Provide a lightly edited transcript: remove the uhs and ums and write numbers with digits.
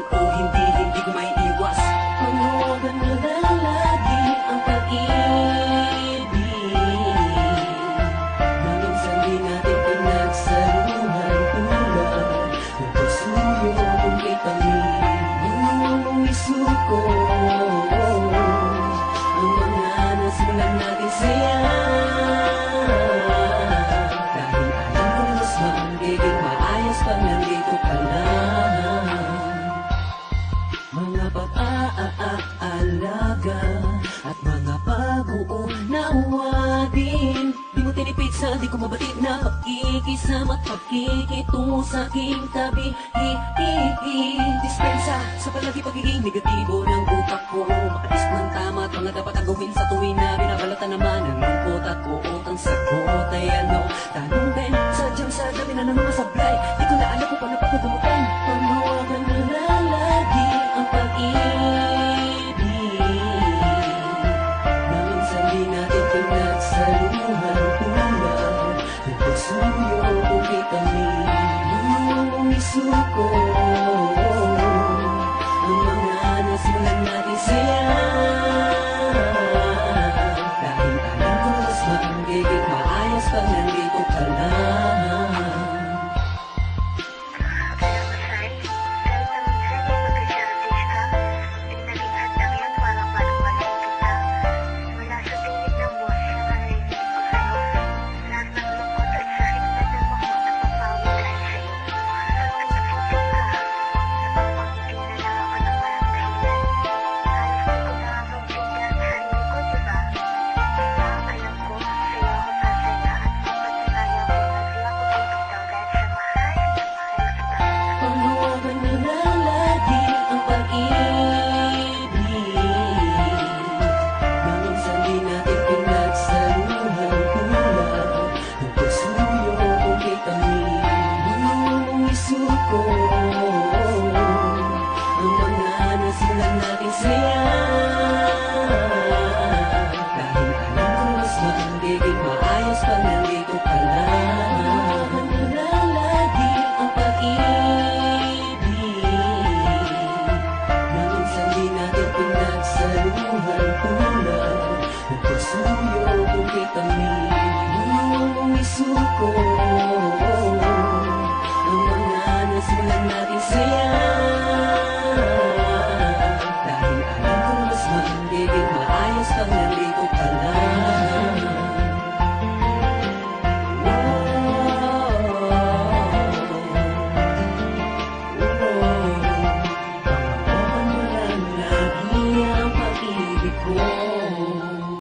man o hindi ko maiiwas. Panawagan na lang lagi ang pag-ibig na minsan di natin pinagsaluhan tulad ng pagsuyo kung kay tamin. Nung isuko ang mga nasimulan natin saya, dahil alam ko na mas magiging maayos pag nandito ka lang. Mga pag-aalaga at mga pag-uo na uwadin, di mo tinipid sa di ko mabatid na pakikisama at pakikitungo sa aking tabi. Dispensa sa palagi pagiging negatibo ng utak ko, makatis ng tama at mga dapat ang gawin sa tuwing na binabalatan naman ang lungkot at buot ang sagot ay ano. Tanong din, sadyang sa dami na ng mga sablay, di ko na alam kung paano pagkagamutan. Panawagan na lang lagi ang pag-ibig na minsan di natin pinagsaluhan tulad ng pagsuyo kung kay tamin. Nung isuko ang mga nasimulan natin saya, dahil alam ko mas magiging maayos pag nandito ka lang. Panawagan na lang lagi ang pag-ibig na minsan di natin pinagsaluhan tulad ng pagsuyo kung kay tamin. Nung isuko ang mga nasimulan natin saya, dahil alam ko mas magiging maayos pag nandito ka lang. Panawagan na lang lagi ang pag-ibig na minsan di natin pinagsaluhan tulad ng pagsuyo kung kay tamin. Nung isuko ang mga nasimulan natin saya, dahil alam ko mas magiging maayos pag nandito ka lang. Panawagan mo lang lagi ang pag-ibig ko.